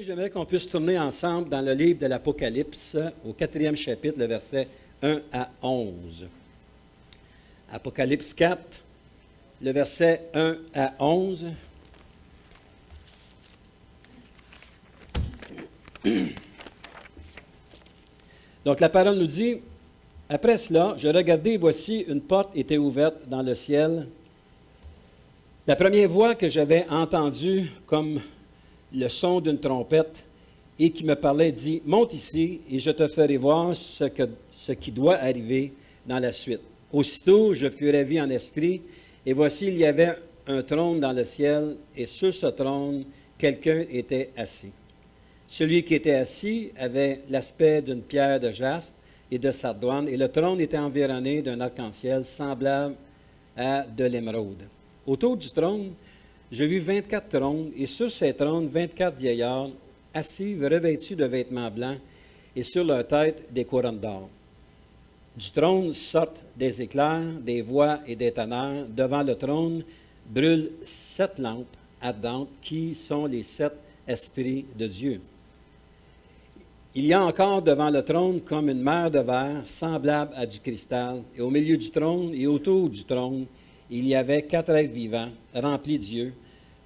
j'aimerais qu'on puisse tourner ensemble dans le livre de l'Apocalypse, au 4e chapitre, le verset 1 à 11. Apocalypse 4, le verset 1 à 11. Donc la parole nous dit, « Après cela, je regardai, voici, une porte était ouverte dans le ciel. La première voix que j'avais entendue comme le son d'une trompette et qui me parlait dit, « Monte ici et je te ferai voir ce qui doit arriver dans la suite. » Aussitôt, je fus ravi en esprit, et voici, il y avait un trône dans le ciel, et sur ce trône, quelqu'un était assis. Celui qui était assis avait l'aspect d'une pierre de jaspe et de sardoine, et le trône était environné d'un arc-en-ciel semblable à de l'émeraude. Autour du trône, je vis 24 trônes, et sur ces trônes, 24 vieillards, assis, revêtus de vêtements blancs, et sur leur tête, des couronnes d'or. Du trône sortent des éclairs, des voix et des tonnerres. Devant le trône brûlent 7 lampes ardentes, qui sont les 7 esprits de Dieu. Il y a encore devant le trône comme une mer de verre, semblable à du cristal, et au milieu du trône et autour du trône, il y avait 4 êtres vivants, remplis d'yeux,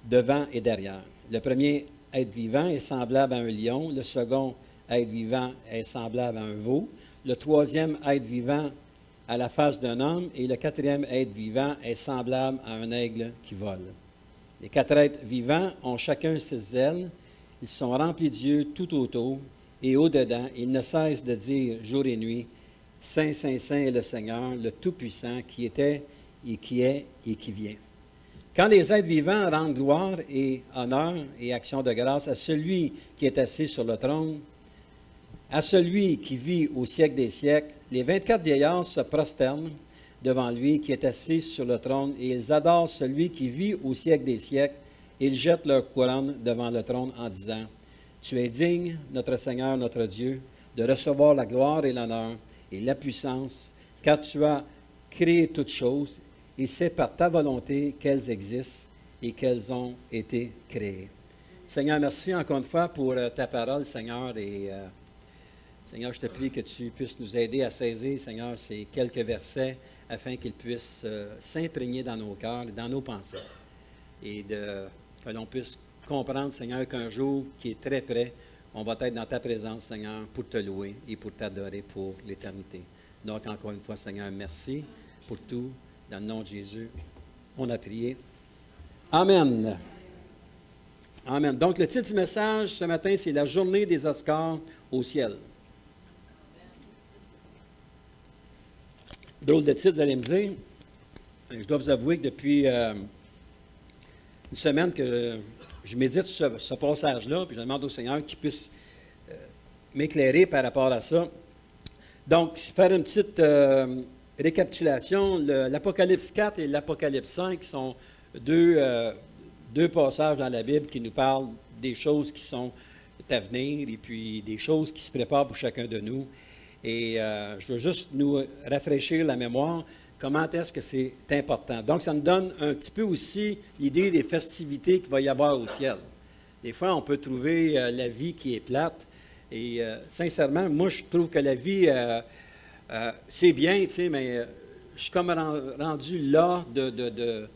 devant et derrière. Le premier être vivant est semblable à un lion, le second être vivant est semblable à un veau, le troisième être vivant à la face d'un homme, et le quatrième être vivant est semblable à un aigle qui vole. Les 4 êtres vivants ont chacun 6 ailes, ils sont remplis d'yeux tout autour, et au-dedans, ils ne cessent de dire jour et nuit, « Saint, Saint, Saint est le Seigneur, le Tout-Puissant, qui était et qui est et qui vient. » Quand les êtres vivants rendent gloire et honneur et action de grâce à celui qui est assis sur le trône, à celui qui vit au siècle des siècles, les 24 vieillards se prosternent devant lui qui est assis sur le trône, et ils adorent celui qui vit au siècle des siècles, et ils jettent leur couronne devant le trône en disant, « Tu es digne, notre Seigneur, notre Dieu, de recevoir la gloire et l'honneur et la puissance, car tu as créé toutes choses, et c'est par ta volonté qu'elles existent et qu'elles ont été créées. » Seigneur, merci encore une fois pour ta parole, Seigneur, et Seigneur, je te prie que tu puisses nous aider à saisir, Seigneur, ces quelques versets afin qu'ils puissent s'imprégner dans nos cœurs et dans nos pensées, et que l'on puisse comprendre, Seigneur, qu'un jour qui est très près, on va être dans ta présence, Seigneur, pour te louer et pour t'adorer pour l'éternité. Donc, encore une fois, Seigneur, merci pour tout. Dans le nom de Jésus, on a prié. Amen. Amen. Donc, le titre du message ce matin, c'est « La journée des Oscars au ciel ». Drôle de titre, vous allez me dire. Je dois vous avouer que depuis une semaine que je médite sur ce passage-là, puis je demande au Seigneur qu'il puisse m'éclairer par rapport à ça. Donc, faire une petite récapitulation, l'Apocalypse 4 et l'Apocalypse 5 sont deux passages dans la Bible qui nous parlent des choses qui sont à venir et puis des choses qui se préparent pour chacun de nous. Et je veux juste nous rafraîchir la mémoire, comment est-ce que c'est important. Donc, ça nous donne un petit peu aussi l'idée des festivités qu'il va y avoir au ciel. Des fois, on peut trouver la vie qui est plate. Et sincèrement, moi, je trouve que la vie, c'est bien, tu sais, mais je suis comme rendu là de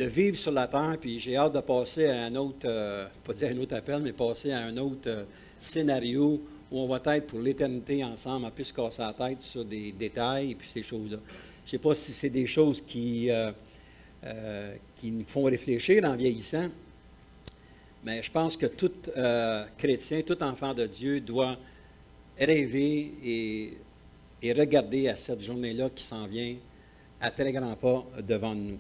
vivre sur la terre, puis j'ai hâte de passer à un autre, pas dire un autre appel, mais passer à un autre scénario où on va être pour l'éternité ensemble, on peut se casser la tête sur des détails et puis ces choses-là. Je ne sais pas si c'est des choses qui nous font réfléchir en vieillissant, mais je pense que tout chrétien, tout enfant de Dieu doit rêver et regarder à cette journée-là qui s'en vient à très grands pas devant nous.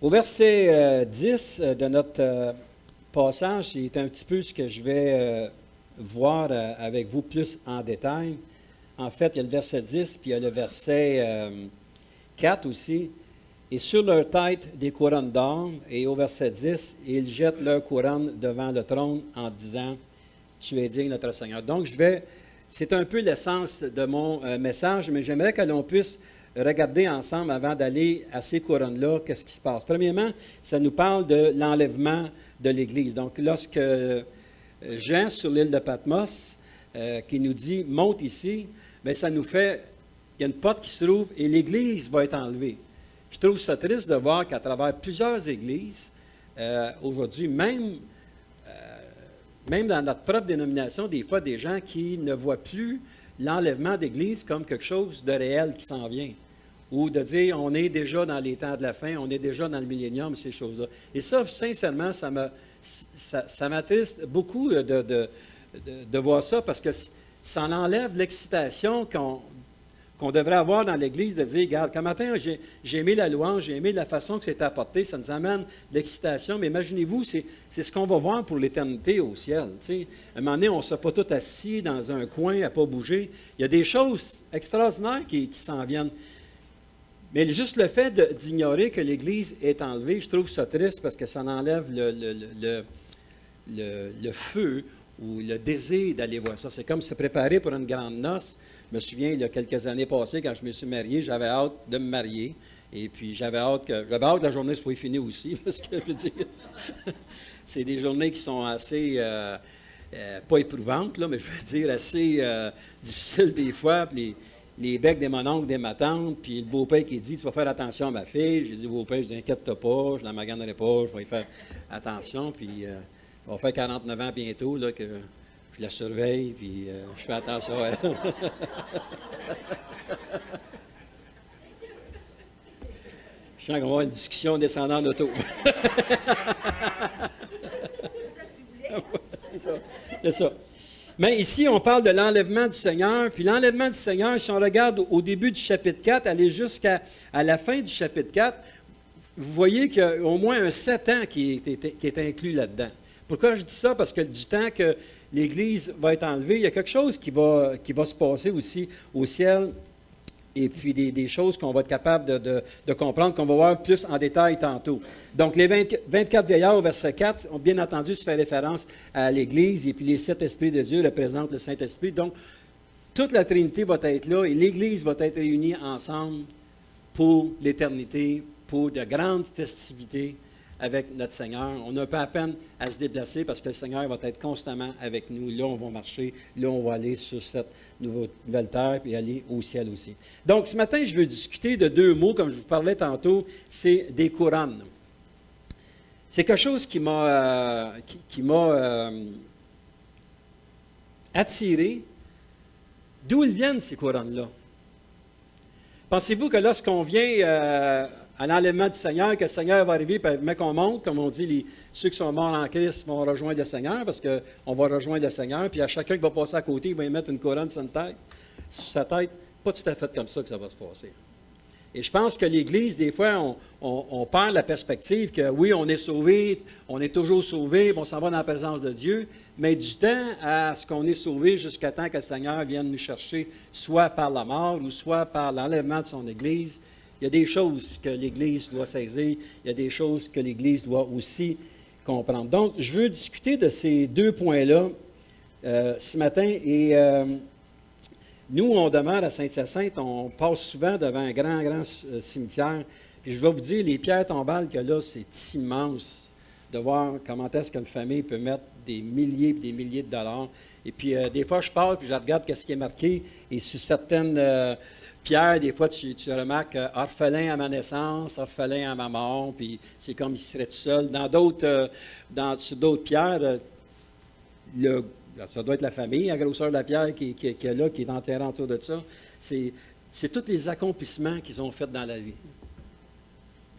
Au verset 10 de notre passage, c'est un petit peu ce que je vais voir avec vous plus en détail. En fait, il y a le verset 10, puis il y a le verset 4 aussi. « Et sur leur tête des couronnes d'or. » Et au verset 10, « Ils jettent leur couronne devant le trône en disant, « Tu es digne, notre Seigneur. » Donc, c'est un peu l'essence de mon message, mais j'aimerais que l'on puisse regarder ensemble avant d'aller à ces couronnes-là, qu'est-ce qui se passe. Premièrement, ça nous parle de l'enlèvement de l'Église. Donc, lorsque Jean, sur l'île de Patmos, qui nous dit « monte ici », bien, ça nous fait, il y a une porte qui se trouve et l'Église va être enlevée. Je trouve ça triste de voir qu'à travers plusieurs églises, aujourd'hui, même dans notre propre dénomination, des fois, des gens qui ne voient plus l'enlèvement d'Église comme quelque chose de réel qui s'en vient. Ou de dire, on est déjà dans les temps de la fin, on est déjà dans le millénium, ces choses-là. Et ça, sincèrement, ça m'attriste beaucoup de voir ça, parce que ça enlève l'excitation qu'on devrait avoir dans l'Église, de dire, regarde, comme matin, j'ai aimé la louange, j'ai aimé la façon que c'est apporté, ça nous amène de l'excitation, mais imaginez-vous, c'est ce qu'on va voir pour l'éternité au ciel. T'sais. À un moment donné, on ne sera pas tous assis dans un coin à ne pas bouger. Il y a des choses extraordinaires qui s'en viennent. Mais juste le fait d'ignorer que l'Église est enlevée, je trouve ça triste parce que ça enlève le feu ou le désir d'aller voir ça. C'est comme se préparer pour une grande noce. Je me souviens, il y a quelques années passées, quand je me suis marié, j'avais hâte de me marier. Et puis, j'avais hâte que la journée soit finie aussi, parce que, je veux dire, c'est des journées qui sont assez, pas éprouvantes, là, mais je veux dire, assez difficiles des fois. Puis les becs des mononcles, des matantes, puis le beau-père qui dit « Tu vas faire attention à ma fille. » J'ai dit « Beau-père, je dis inquiète-toi pas, je ne la maganerai pas, je vais y faire attention. » Puis, on va faire 49 ans bientôt, là, que je la surveille, puis je fais attention à elle. Je sens qu'on va avoir une discussion descendant d'auto. C'est ça que tu voulais? C'est ça. Mais ici, on parle de l'enlèvement du Seigneur. Puis l'enlèvement du Seigneur, si on regarde au début du chapitre 4, aller jusqu'à la fin du chapitre 4, vous voyez qu'il y a au moins un 7 ans qui est inclus là-dedans. Pourquoi je dis ça? Parce que du temps que l'Église va être enlevée, il y a quelque chose qui va se passer aussi au ciel, et puis des choses qu'on va être capable de comprendre, qu'on va voir plus en détail tantôt. Donc, les 24 vieillards au verset 4 ont bien entendu se faire référence à l'Église, et puis les 7 esprits de Dieu représentent le Saint-Esprit. Donc, toute la Trinité va être là, et l'Église va être réunie ensemble pour l'éternité, pour de grandes festivités avec notre Seigneur. On n'a pas à peine à se déplacer parce que le Seigneur va être constamment avec nous. Là, on va marcher. Là, on va aller sur cette nouvelle terre et aller au ciel aussi. Donc, ce matin, je veux discuter de 2 mots, comme je vous parlais tantôt, c'est des couronnes. C'est quelque chose qui m'a attiré. D'où ils viennent, ces couronnes-là? Pensez-vous que lorsqu'on vient à l'enlèvement du Seigneur, que le Seigneur va arriver, mais qu'on monte, comme on dit, ceux qui sont morts en Christ vont rejoindre le Seigneur, parce qu'on va rejoindre le Seigneur, puis à chacun qui va passer à côté, il va y mettre une couronne sur sa tête. Pas tout à fait comme ça que ça va se passer. Et je pense que l'Église, des fois, on perd la perspective que oui, on est sauvé, on est toujours sauvé, on s'en va dans la présence de Dieu, mais du temps à ce qu'on est sauvé jusqu'à temps que le Seigneur vienne nous chercher, soit par la mort ou soit par l'enlèvement de son Église. Il y a des choses que l'Église doit saisir, il y a des choses que l'Église doit aussi comprendre. Donc, je veux discuter de ces 2 points-là ce matin. Et nous, on demeure à Saint-Hyacinthe, on passe souvent devant un grand cimetière. Puis je vais vous dire, les pierres tombales qu'il y a là, c'est immense de voir comment est-ce qu'une famille peut mettre des milliers et des milliers de dollars. Et puis, des fois, je parle, puis je regarde ce qui est marqué, et sur certaines pierre, des fois, tu remarques orphelin à ma naissance, orphelin à ma mort, puis c'est comme il serait tout seul. Sur d'autres pierres, ça doit être la famille, la grosseur de la pierre qui est là, qui est enterrée autour de ça. C'est tous les accomplissements qu'ils ont faits dans la vie.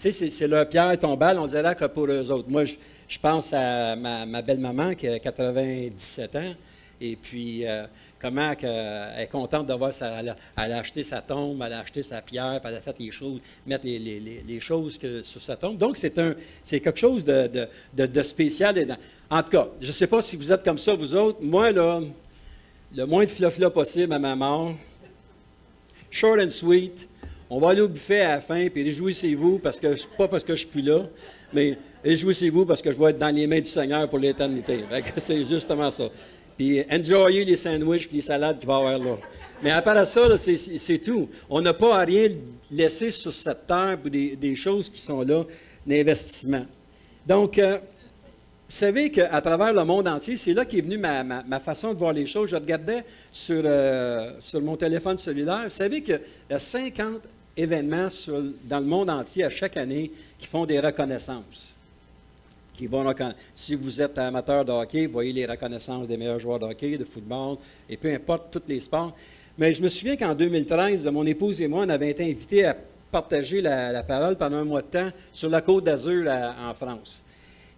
Tu sais, c'est leur pierre tombale, on dirait que pour eux autres. Moi, je pense à ma belle-maman qui a 97 ans, et puis comment elle est contente de voir elle a acheté sa tombe, elle a acheté sa pierre, puis elle a fait les choses, mettre les choses sur sa tombe. Donc, c'est quelque chose de spécial. En tout cas, je ne sais pas si vous êtes comme ça, vous autres. Moi, là, le moins de flafla possible à ma mort. Short and sweet. On va aller au buffet à la fin, puis réjouissez-vous, pas parce que je ne suis plus là, mais réjouissez-vous parce que je vais être dans les mains du Seigneur pour l'éternité. C'est justement ça. Puis enjoyer les sandwichs et les salades qu'il va y avoir là. Mais à part ça, là, c'est tout. On n'a pas à rien laisser sur cette terre pour des choses qui sont là, d'investissement. Donc, vous savez qu'à travers le monde entier, c'est là qu'est venue ma façon de voir les choses. Je regardais sur mon téléphone cellulaire. Vous savez qu'il y a 50 événements dans le monde entier à chaque année qui font des reconnaissances. Si vous êtes amateur de hockey, vous voyez les reconnaissances des meilleurs joueurs de hockey, de football, et peu importe tous les sports. Mais je me souviens qu'en 2013, mon épouse et moi, on avait été invités à partager la parole pendant un mois de temps sur la Côte d'Azur en France.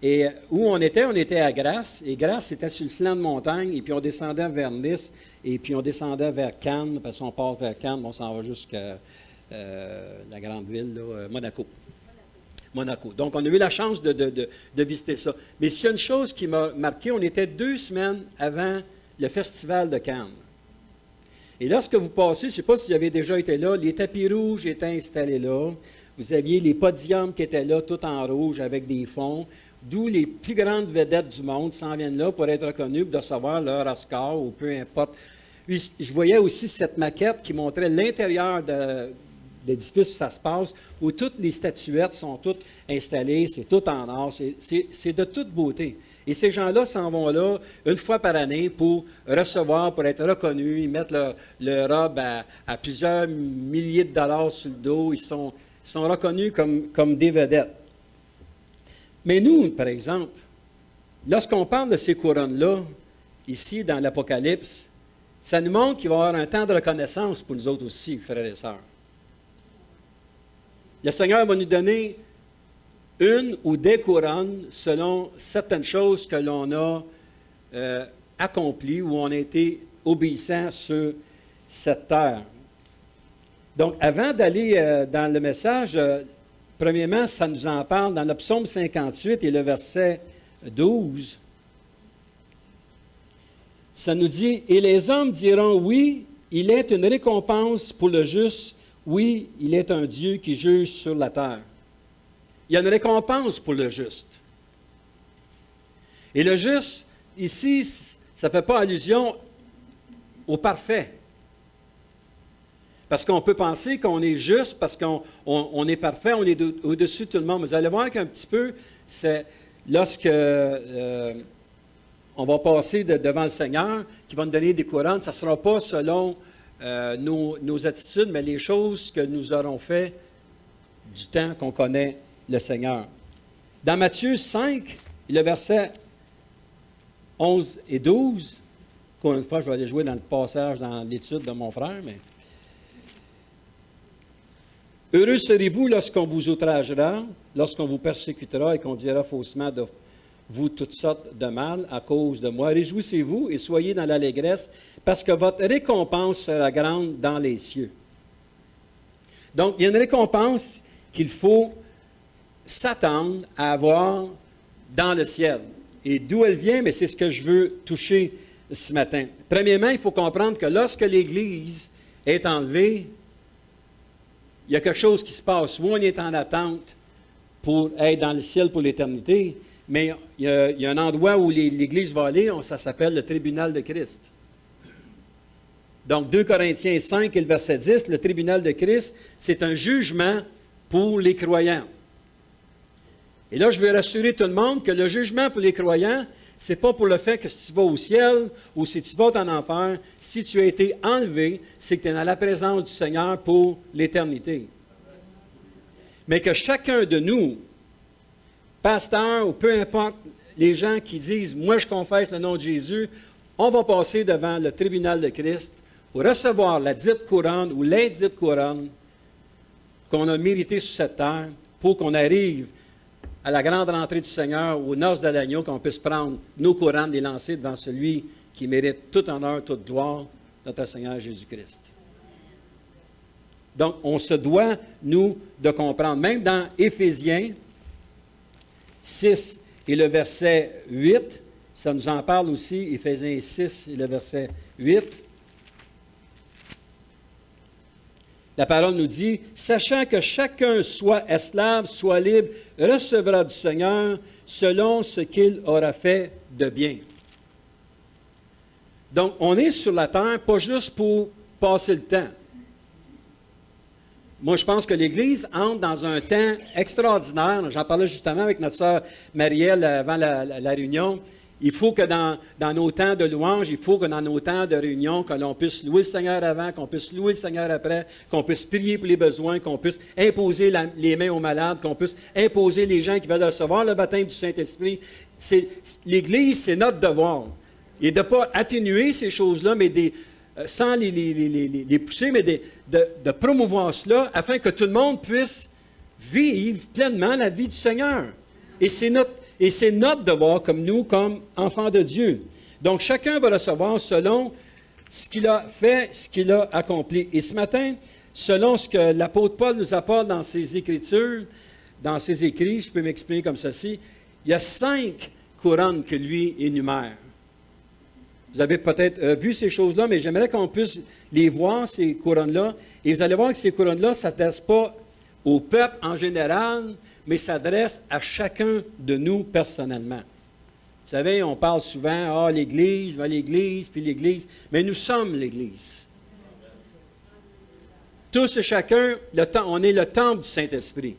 Et où on était à Grasse, et Grasse, c'était sur le flanc de montagne, et puis on descendait vers Nice, et puis on descendait vers Cannes, parce qu'on part vers Cannes, on s'en va jusqu'à la grande ville, là, Monaco. Donc, on a eu la chance de visiter ça. Mais s'il y a une chose qui m'a marqué, on était 2 semaines avant le Festival de Cannes. Et lorsque vous passez, je ne sais pas si vous avez déjà été là, les tapis rouges étaient installés là. Vous aviez les podiums qui étaient là, tout en rouge, avec des fonds, d'où les plus grandes vedettes du monde s'en viennent là pour être reconnues, pour recevoir leur Oscar ou peu importe. Puis, je voyais aussi cette maquette qui montrait l'intérieur de l'édifice où ça se passe, où toutes les statuettes sont toutes installées, c'est tout en or, c'est de toute beauté. Et ces gens-là s'en vont là une fois par année pour recevoir, pour être reconnus, ils mettent leur robe à plusieurs milliers de dollars sur le dos, ils sont reconnus comme des vedettes. Mais nous, par exemple, lorsqu'on parle de ces couronnes-là, ici dans l'Apocalypse, ça nous montre qu'il va y avoir un temps de reconnaissance pour nous autres aussi, frères et sœurs. Le Seigneur va nous donner une ou des couronnes selon certaines choses que l'on a accomplies ou on a été obéissant sur cette terre. Donc, avant d'aller dans le message, premièrement, ça nous en parle dans le psaume 58 et le verset 12. Ça nous dit, « Et les hommes diront, oui, il est une récompense pour le juste. Oui, il est un Dieu qui juge sur la terre. » Il y a une récompense pour le juste. Et le juste, ici, ça ne fait pas allusion au parfait. Parce qu'on peut penser qu'on est juste, parce qu'on est parfait, on est au-dessus de tout le monde. Mais vous allez voir qu'un petit peu, c'est lorsque on va passer devant le Seigneur, qui va nous donner des couronnes, ça ne sera pas selon nos attitudes, mais les choses que nous aurons fait du temps qu'on connaît le Seigneur. Dans Matthieu 5, le verset 11 et 12, encore une fois, je vais aller jouer dans le passage, dans l'étude de mon frère, mais... « Heureux serez-vous lorsqu'on vous outragera, lorsqu'on vous persécutera et qu'on dira faussement de vous toutes sortes de mal à cause de moi. Réjouissez-vous et soyez dans l'allégresse, parce que votre récompense sera grande dans les cieux. » Donc, il y a une récompense qu'il faut s'attendre à avoir dans le ciel. Et d'où elle vient, mais c'est ce que je veux toucher ce matin. Premièrement, il faut comprendre que lorsque l'Église est enlevée, il y a quelque chose qui se passe. Soit on est en attente pour être dans le ciel pour l'éternité, mais il y a un endroit où l'Église va aller, ça s'appelle le tribunal de Christ. Donc, 2 Corinthiens 5 et le verset 10, le tribunal de Christ, c'est un jugement pour les croyants. Et là, je veux rassurer tout le monde que le jugement pour les croyants, ce n'est pas pour le fait que si tu vas au ciel ou si tu vas en enfer, si tu as été enlevé, c'est que tu es dans la présence du Seigneur pour l'éternité. Mais que chacun de nous, pasteur ou peu importe, les gens qui disent « Moi, je confesse le nom de Jésus », on va passer devant le tribunal de Christ pour recevoir la dite couronne ou l'indite couronne qu'on a méritée sur cette terre pour qu'on arrive à la grande rentrée du Seigneur, aux noces de l'agneau, qu'on puisse prendre nos couronnes et les lancer devant celui qui mérite tout honneur, toute gloire, notre Seigneur Jésus-Christ. Donc, on se doit, nous, de comprendre. Même dans Éphésiens 6 et le verset 8, ça nous en parle aussi, Éphésiens 6 et le verset 8. La parole nous dit, « Sachant que chacun soit esclave, soit libre, recevra du Seigneur selon ce qu'il aura fait de bien. » Donc, on est sur la terre, pas juste pour passer le temps. Moi, je pense que l'Église entre dans un temps extraordinaire. J'en parlais justement avec notre sœur Marielle avant la réunion. Il faut que dans nos temps de louange, il faut que dans nos temps de réunion, que l'on puisse louer le Seigneur avant, qu'on puisse louer le Seigneur après, qu'on puisse prier pour les besoins, qu'on puisse imposer les mains aux malades, qu'on puisse imposer les gens qui veulent recevoir le baptême du Saint-Esprit. L'Église, c'est notre devoir. Et de ne pas atténuer ces choses-là, mais sans les pousser, mais de promouvoir cela afin que tout le monde puisse vivre pleinement la vie du Seigneur. Et c'est notre devoir, comme nous, comme enfants de Dieu. Donc, chacun va recevoir selon ce qu'il a fait, ce qu'il a accompli. Et ce matin, selon ce que l'apôtre Paul nous apporte dans ses Écritures, dans ses écrits, je peux m'exprimer comme ceci, il y a 5 couronnes que lui énumère. Vous avez peut-être vu ces choses-là, mais j'aimerais qu'on puisse les voir, ces couronnes-là. Et vous allez voir que ces couronnes-là ne s'adressent pas au peuple en général, mais s'adressent à chacun de nous personnellement. Vous savez, on parle souvent, l'Église, puis l'Église, mais nous sommes l'Église. Tous et chacun, on est le temple du Saint-Esprit.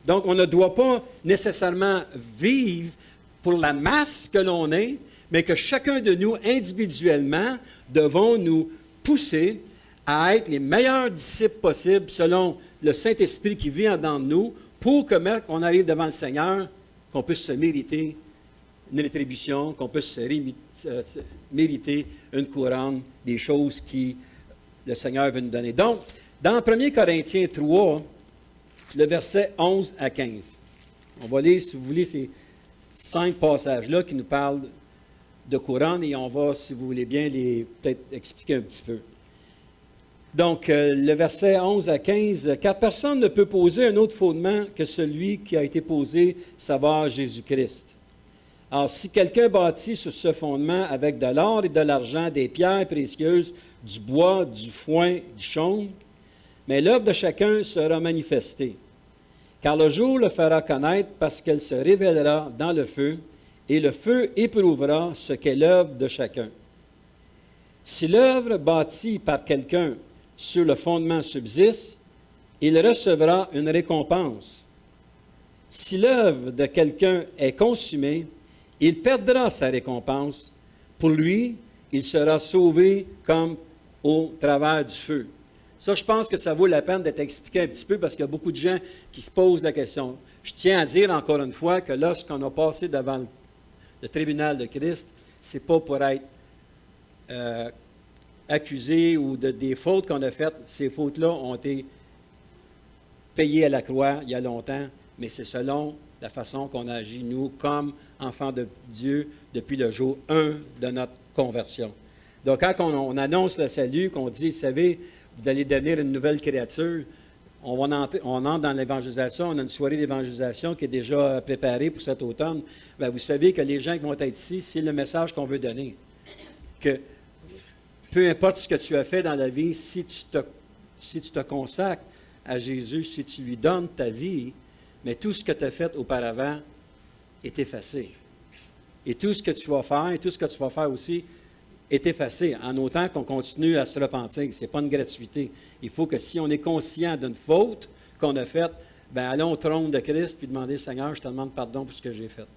Donc, on ne doit pas nécessairement vivre pour la masse que l'on est, mais que chacun de nous, individuellement, devons nous pousser à être les meilleurs disciples possibles selon le Saint-Esprit qui vit en dedans de nous, pour que, quand on arrive devant le Seigneur, qu'on puisse se mériter une rétribution, qu'on puisse se mériter une couronne, des choses que le Seigneur veut nous donner. Donc, dans 1 Corinthiens 3, le verset 11 à 15, on va lire, si vous voulez, ces 5 passages-là qui nous parlent de couronne, et on va, si vous voulez bien, les peut-être expliquer un petit peu. Donc, le verset 11 à 15, « Car personne ne peut poser un autre fondement que celui qui a été posé, savoir Jésus-Christ. Alors, si quelqu'un bâtit sur ce fondement avec de l'or et de l'argent, des pierres précieuses, du bois, du foin, du chaume, mais l'œuvre de chacun sera manifestée. Car le jour le fera connaître parce qu'elle se révélera dans le feu, et le feu éprouvera ce qu'est l'œuvre de chacun. Si l'œuvre bâtie par quelqu'un sur le fondement subsiste, il recevra une récompense. Si l'œuvre de quelqu'un est consumée, il perdra sa récompense. Pour lui, il sera sauvé comme au travers du feu. » Ça, je pense que ça vaut la peine d'être expliqué un petit peu parce qu'il y a beaucoup de gens qui se posent la question. Je tiens à dire encore une fois que lorsqu'on a passé devant le tribunal de Christ, ce n'est pas pour être accusé ou des fautes qu'on a faites. Ces fautes-là ont été payées à la croix il y a longtemps, mais c'est selon la façon qu'on a agi, nous, comme enfants de Dieu, depuis le jour 1 de notre conversion. Donc, quand on annonce le salut, qu'on dit, vous savez, vous allez devenir une nouvelle créature, on entre dans l'évangélisation, on a une soirée d'évangélisation qui est déjà préparée pour cet automne. Bien, vous savez que les gens qui vont être ici, c'est le message qu'on veut donner. Que peu importe ce que tu as fait dans la vie, si tu te consacres à Jésus, si tu lui donnes ta vie, mais tout ce que tu as fait auparavant est effacé. Et tout ce que tu vas faire, et tout ce que tu vas faire aussi, est effacé, en autant qu'on continue à se repentir. Ce n'est pas une gratuité. Il faut que si on est conscient d'une faute qu'on a faite, bien, allons au trône de Christ et demander, Seigneur, je te demande pardon pour ce que j'ai fait.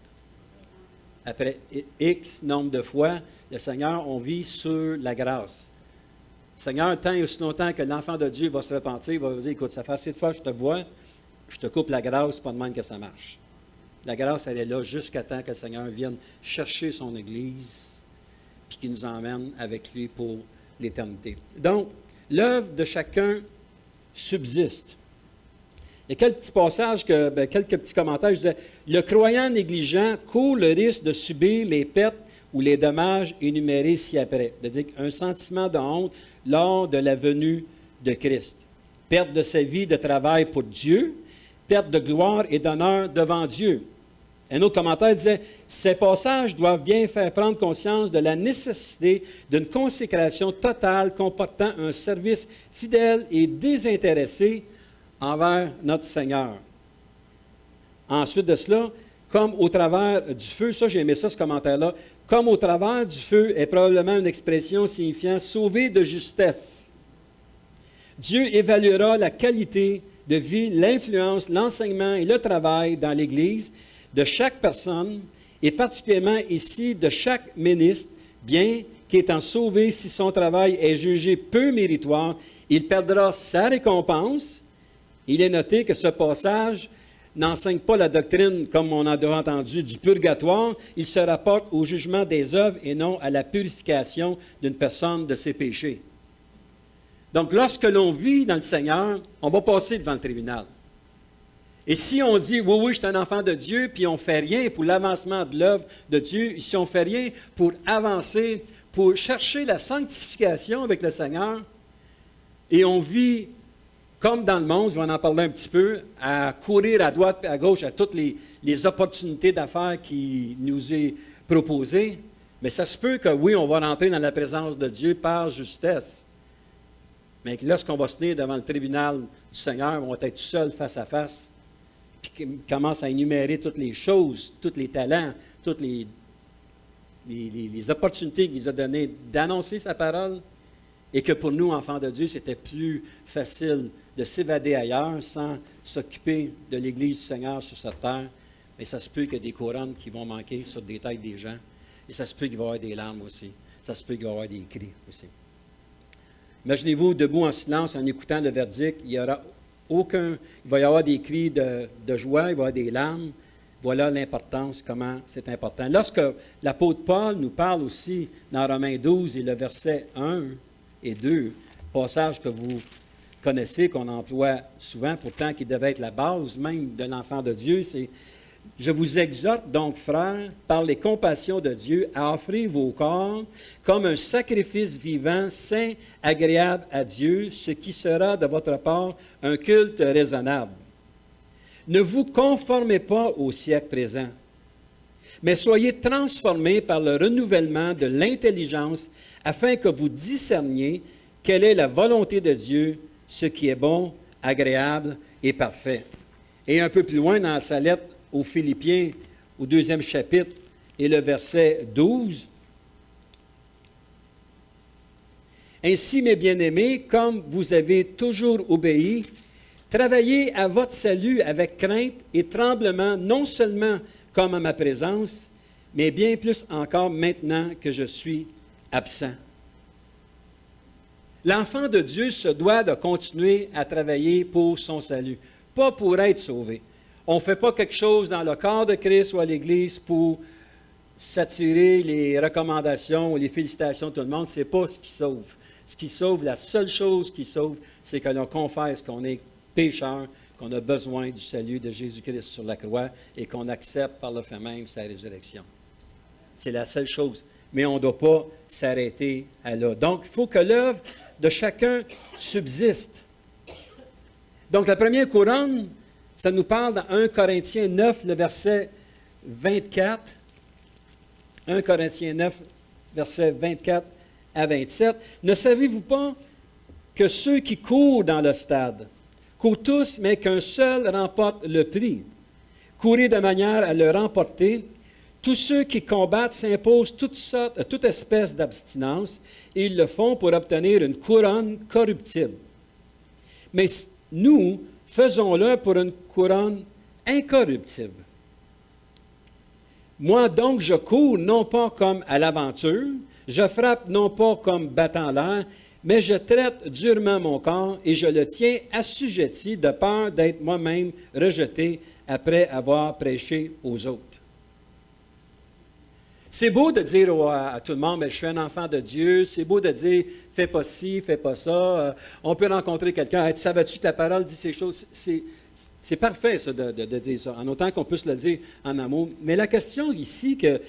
Après X nombre de fois, le Seigneur, on vit sur la grâce. Seigneur, tant et aussi longtemps que l'enfant de Dieu va se repentir, il va vous dire, écoute, ça fait assez de fois que je te vois, je te coupe la grâce, pas de même que ça marche. La grâce, elle est là jusqu'à temps que le Seigneur vienne chercher son Église puis qu'il nous emmène avec lui pour l'éternité. Donc, l'œuvre de chacun subsiste. Il y a quelques petits passages, quelques petits commentaires. Je disais, le croyant négligent court le risque de subir les pertes ou les dommages énumérés ci-après. C'est-à-dire un sentiment de honte lors de la venue de Christ. Perte de sa vie de travail pour Dieu, perte de gloire et d'honneur devant Dieu. Un autre commentaire disait, ces passages doivent bien faire prendre conscience de la nécessité d'une consécration totale comportant un service fidèle et désintéressé envers notre Seigneur. Ensuite de cela, comme au travers du feu. Ça, j'ai aimé ça, ce commentaire-là. Comme au travers du feu est probablement une expression signifiant sauver de justesse. Dieu évaluera la qualité de vie, l'influence, l'enseignement et le travail dans l'Église de chaque personne, et particulièrement ici de chaque ministre, bien qu'étant sauvé, si son travail est jugé peu méritoire, il perdra sa récompense. Il est noté que ce passage n'enseigne pas la doctrine, comme on a déjà entendu, du purgatoire. Il se rapporte au jugement des œuvres et non à la purification d'une personne de ses péchés. Donc, lorsque l'on vit dans le Seigneur, on va passer devant le tribunal. Et si on dit, oui, oui, je suis un enfant de Dieu, puis on ne fait rien pour l'avancement de l'œuvre de Dieu, si on ne fait rien pour avancer, pour chercher la sanctification avec le Seigneur, et on vit comme dans le monde, je vais en parler un petit peu, à courir à droite et à gauche à toutes les opportunités d'affaires qui nous est proposées, mais ça se peut que oui, on va rentrer dans la présence de Dieu par justesse. Mais lorsqu'on va se tenir devant le tribunal du Seigneur, on va être tout seul face à face, puis qu'il commence à énumérer toutes les choses, tous les talents, toutes les opportunités qu'il nous a données d'annoncer sa parole, et que pour nous, enfants de Dieu, c'était plus facile de s'évader ailleurs sans s'occuper de l'Église du Seigneur sur cette terre. Mais ça se peut qu'il y ait des couronnes qui vont manquer sur des têtes des gens, et ça se peut qu'il va y avoir des larmes aussi, ça se peut qu'il va y avoir des cris aussi. Imaginez-vous debout en silence en écoutant le verdict, il va y avoir des cris de joie, il va y avoir des larmes. Voilà l'importance, comment c'est important. Lorsque l'apôtre Paul nous parle aussi dans Romains 12 et le verset 1 et 2, passage que vous connaissez, qu'on emploie souvent, pourtant qui devait être la base même de l'enfant de Dieu, c'est « Je vous exhorte donc, frères, par les compassions de Dieu, à offrir vos corps comme un sacrifice vivant, saint, agréable à Dieu, ce qui sera de votre part un culte raisonnable. Ne vous conformez pas au siècle présent, mais soyez transformés par le renouvellement de l'intelligence, afin que vous discerniez quelle est la volonté de Dieu, ce qui est bon, agréable et parfait. » Et un peu plus loin dans sa lettre aux Philippiens, au 2e chapitre, et le verset 12. « Ainsi, mes bien-aimés, comme vous avez toujours obéi, travaillez à votre salut avec crainte et tremblement, non seulement comme à ma présence, mais bien plus encore maintenant que je suis absent. » L'enfant de Dieu se doit de continuer à travailler pour son salut, pas pour être sauvé. On ne fait pas quelque chose dans le corps de Christ ou à l'Église pour s'attirer les recommandations ou les félicitations de tout le monde. Ce n'est pas ce qui sauve. Ce qui sauve, la seule chose qui sauve, c'est que l'on confesse qu'on est pécheur, qu'on a besoin du salut de Jésus-Christ sur la croix et qu'on accepte par le fait même sa résurrection. C'est la seule chose. Mais on ne doit pas s'arrêter à là. Donc, il faut que l'œuvre de chacun subsiste. Donc, la première couronne, ça nous parle dans 1 Corinthiens 9, le verset 24. 1 Corinthiens 9, verset 24 à 27. Ne savez-vous pas que ceux qui courent dans le stade courent tous, mais qu'un seul remporte le prix? Courez de manière à le remporter. Tous ceux qui combattent s'imposent toute espèce d'abstinence, et ils le font pour obtenir une couronne corruptible. Mais nous, faisons-le pour une couronne incorruptible. Moi donc, je cours non pas comme à l'aventure, je frappe non pas comme battant l'air, mais je traite durement mon corps et je le tiens assujetti de peur d'être moi-même rejeté après avoir prêché aux autres. C'est beau de dire à tout le monde, mais je suis un enfant de Dieu. C'est beau de dire, fais pas ci, fais pas ça. On peut rencontrer quelqu'un, hey, savais-tu que la parole dit ces choses? C'est parfait, ça, de dire ça, en autant qu'on puisse le dire en amour. Mais la question ici que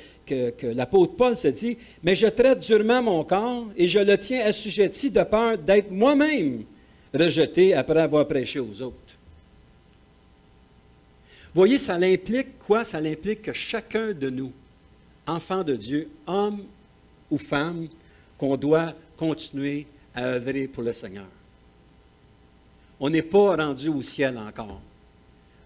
l'apôtre Paul se dit, mais je traite durement mon corps et je le tiens assujetti de peur d'être moi-même rejeté après avoir prêché aux autres. Vous voyez, ça implique quoi? Ça implique que chacun de nous, enfants de Dieu, hommes ou femmes, qu'on doit continuer à œuvrer pour le Seigneur. On n'est pas rendu au ciel encore.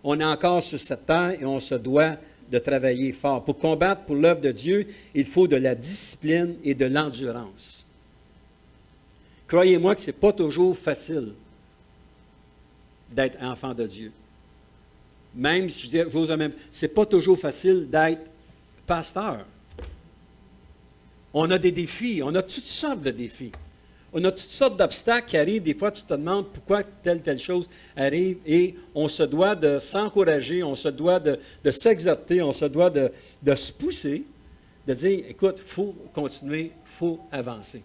On est encore sur cette terre et on se doit de travailler fort. Pour combattre pour l'œuvre de Dieu, il faut de la discipline et de l'endurance. Croyez-moi que ce n'est pas toujours facile d'être enfant de Dieu. Même, si j'ose même, ce n'est pas toujours facile d'être pasteur. On a des défis, on a toutes sortes de défis. On a toutes sortes d'obstacles qui arrivent. Des fois, tu te demandes pourquoi telle chose arrive. Et on se doit de s'encourager, on se doit de s'exhorter, on se doit de se pousser, de dire, écoute, il faut continuer, il faut avancer.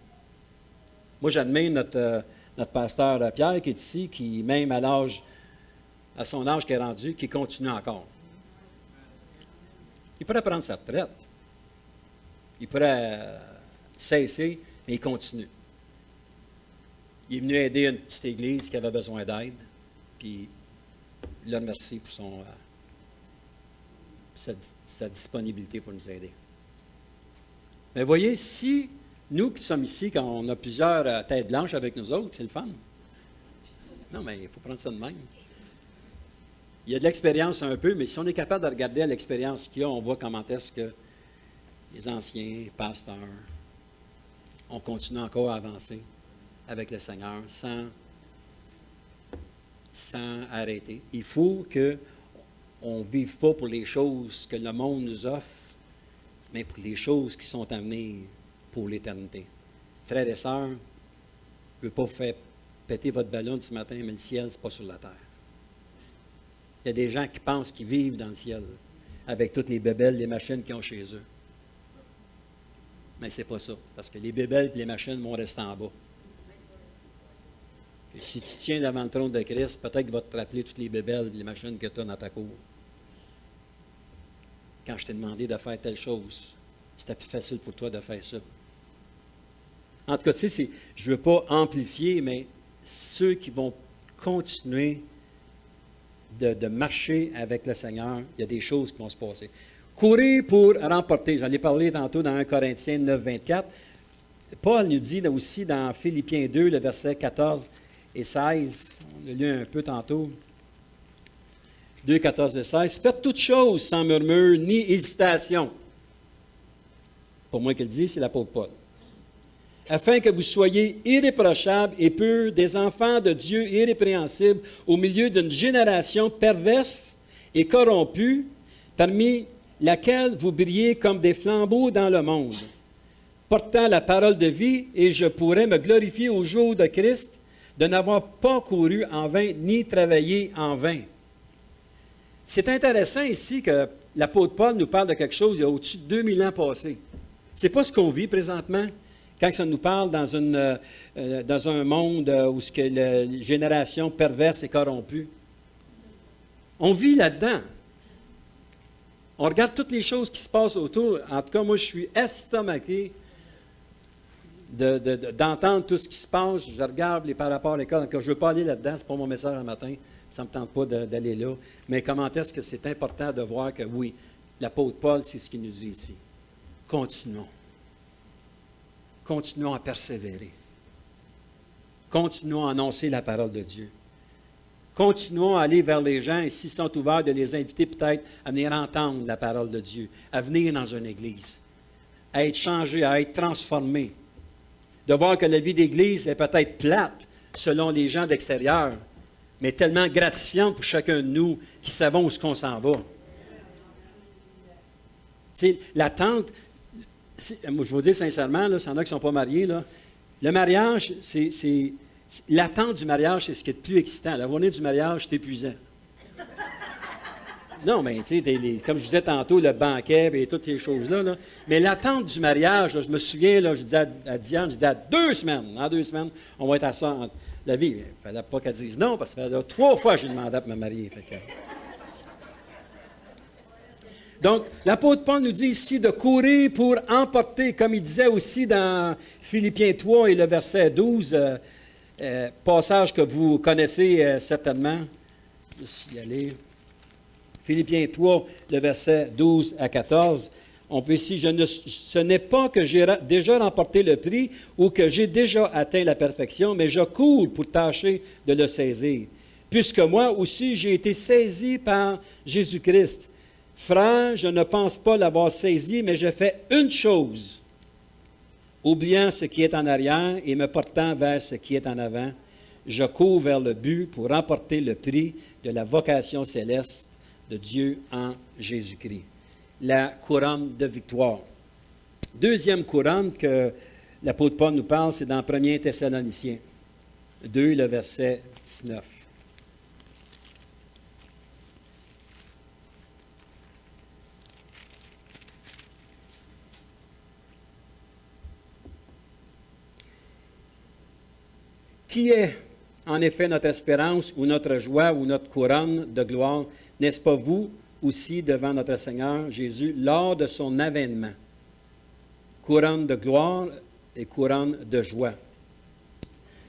Moi, j'admire notre pasteur Pierre qui est ici, qui même à son âge qui est rendu, qui continue encore. Il pourrait prendre sa retraite. Il pourrait cesser, mais il continue. Il est venu aider une petite église qui avait besoin d'aide, puis il le remercie pour sa disponibilité pour nous aider. Mais voyez, si nous qui sommes ici, quand on a plusieurs têtes blanches avec nous autres, c'est le fun. Non, mais il faut prendre ça de même. Il y a de l'expérience un peu, mais si on est capable de regarder à l'expérience qu'il y a, on voit comment est-ce que les anciens, les pasteurs, on continue encore à avancer avec le Seigneur sans arrêter. Il faut qu'on ne vive pas pour les choses que le monde nous offre, mais pour les choses qui sont amenées pour l'éternité. Frères et sœurs, je ne veux pas vous faire péter votre ballon ce matin, mais le ciel, ce n'est pas sur la terre. Il y a des gens qui pensent qu'ils vivent dans le ciel, avec toutes les bébelles, les machines qu'ils ont chez eux. Mais ce n'est pas ça, parce que les bébelles et les machines vont rester en bas. Et si tu tiens devant le trône de Christ, peut-être qu'il va te rappeler toutes les bébelles et les machines que tu as dans ta cour. Quand je t'ai demandé de faire telle chose, c'était plus facile pour toi de faire ça. En tout cas, tu sais, je ne veux pas amplifier, mais ceux qui vont continuer de marcher avec le Seigneur, il y a des choses qui vont se passer. Courir pour remporter. J'en ai parlé tantôt dans 1 Corinthiens 9, 24. Paul nous dit là aussi dans Philippiens 2, le verset 14 et 16. On l'a lu un peu tantôt. 2, 14 et 16. Faites toutes choses sans murmure ni hésitation. Pour moi qui le dit, c'est l'apôtre Paul. Afin que vous soyez irréprochables et purs, des enfants de Dieu irrépréhensibles, au milieu d'une génération perverse et corrompue, parmi laquelle vous brillez comme des flambeaux dans le monde, portant la parole de vie, et je pourrais me glorifier au jour de Christ de n'avoir pas couru en vain, ni travaillé en vain. C'est intéressant ici que l'apôtre Paul nous parle de quelque chose il y a au-dessus de 2000 ans passés. Ce n'est pas ce qu'on vit présentement. Quand ça nous parle dans un monde où la génération perverse et corrompue, on vit là-dedans. On regarde toutes les choses qui se passent autour. En tout cas, moi, je suis estomaqué d'entendre tout ce qui se passe. Je regarde par rapport à l'école. Je ne veux pas aller là-dedans, ce n'est pas mon message un matin. Ça ne me tente pas d'aller là. Mais comment est-ce que c'est important de voir que, oui, l'apôtre Paul, c'est ce qu'il nous dit ici. Continuons. Continuons à persévérer. Continuons à annoncer la parole de Dieu. Continuons à aller vers les gens et s'ils sont ouverts, de les inviter peut-être à venir entendre la parole de Dieu, à venir dans une église, à être changés, à être transformés. De voir que la vie d'église est peut-être plate selon les gens d'extérieur, mais tellement gratifiante pour chacun de nous qui savons où est-ce qu'on s'en va. Tu sais, l'attente... Moi, je vous dis sincèrement, là, s'il y en a qui ne sont pas mariés, là, le mariage, l'attente du mariage, c'est ce qui est le plus excitant. La journée du mariage, c'est épuisant. Non, mais tu sais, comme je disais tantôt, le banquet et toutes ces choses-là. Là. Mais l'attente du mariage, là, je me souviens, là, je disais à Diane, je disais à 2 semaines. En 2 semaines, on va être à ça. La vie, il ne fallait pas qu'elle dise non, parce que ça fait 3 fois que j'ai demandé à me marier. Fait que... Donc, l'apôtre Paul nous dit ici de courir pour emporter, comme il disait aussi dans Philippiens 3 et le verset 12, passage que vous connaissez certainement. Juste y aller. Philippiens 3, le verset 12 à 14. On peut ici, ce n'est pas que j'ai déjà remporté le prix ou que j'ai déjà atteint la perfection, mais je cours pour tâcher de le saisir. Puisque moi aussi, j'ai été saisi par Jésus-Christ. Frères, je ne pense pas l'avoir saisi, mais je fais une chose, oubliant ce qui est en arrière et me portant vers ce qui est en avant. Je cours vers le but pour remporter le prix de la vocation céleste de Dieu en Jésus-Christ. La couronne de victoire. Deuxième couronne que l'apôtre Paul nous parle, c'est dans 1 Thessaloniciens 2, le verset 19. Qui est en effet notre espérance ou notre joie ou notre couronne de gloire? N'est-ce pas vous aussi devant notre Seigneur Jésus lors de son avènement? Couronne de gloire et couronne de joie.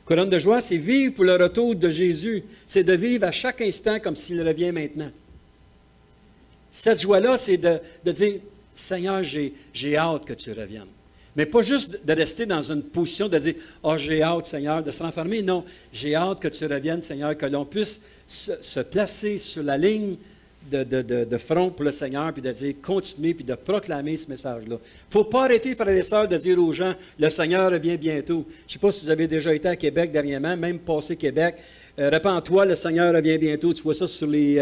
Couronne de joie, c'est vivre pour le retour de Jésus. C'est de vivre à chaque instant comme s'il revient maintenant. Cette joie-là, c'est de dire, Seigneur, j'ai hâte que tu reviennes. Mais pas juste de rester dans une position de dire, oh, j'ai hâte, Seigneur, de se renfermer. Non, j'ai hâte que tu reviennes, Seigneur, que l'on puisse se placer sur la ligne de front pour le Seigneur, puis de dire, continuer, puis de proclamer ce message-là. Il ne faut pas arrêter, frères et sœurs, de dire aux gens, le Seigneur revient bientôt. Je ne sais pas si vous avez déjà été à Québec dernièrement, même passé Québec. Repends-toi, le Seigneur revient bientôt. Tu vois ça sur les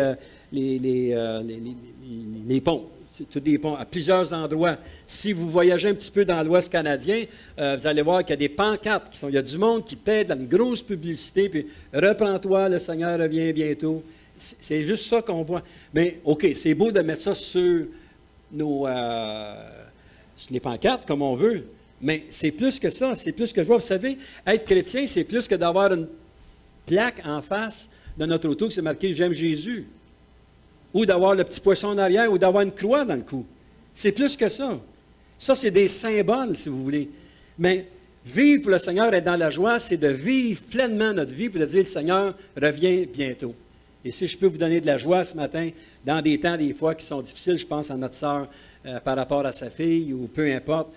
ponts. Tous des ponts, à plusieurs endroits. Si vous voyagez un petit peu dans l'Ouest canadien, vous allez voir qu'il y a des pancartes. Il y a du monde qui paie dans une grosse publicité, puis « Reprends-toi, le Seigneur revient bientôt ». C'est juste ça qu'on voit. Mais, OK, c'est beau de mettre ça sur sur les pancartes, comme on veut, mais c'est plus que ça, c'est plus que je vois. Vous savez, être chrétien, c'est plus que d'avoir une plaque en face de notre auto qui c'est marqué « J'aime Jésus ». Ou d'avoir le petit poisson en arrière, ou d'avoir une croix dans le cou. C'est plus que ça. Ça, c'est des symboles, si vous voulez. Mais vivre pour le Seigneur, être dans la joie, c'est de vivre pleinement notre vie, pour de dire, le Seigneur revient bientôt. Et si je peux vous donner de la joie ce matin, dans des temps, des fois, qui sont difficiles, je pense à notre sœur par rapport à sa fille, ou peu importe,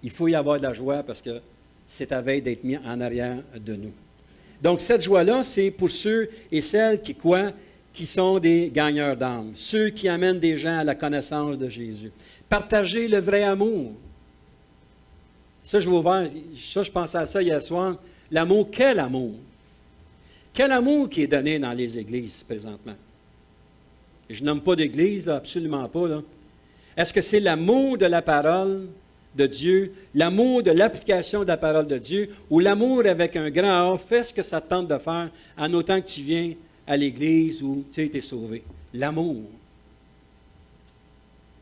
il faut y avoir de la joie, parce que c'est à veille d'être mis en arrière de nous. Donc, cette joie-là, c'est pour ceux et celles qui, qui sont des gagneurs d'âme, ceux qui amènent des gens à la connaissance de Jésus. Partager le vrai amour. Ça, je pensais à ça hier soir. L'amour, quel amour? Quel amour qui est donné dans les églises présentement? Je nomme pas d'église, là, absolument pas. Là. Est-ce que c'est l'amour de la parole de Dieu, l'amour de l'application de la parole de Dieu, ou l'amour avec un grand A, fais ce que ça te tente de faire, en autant que tu viens à l'église où tu as été sauvé. L'amour.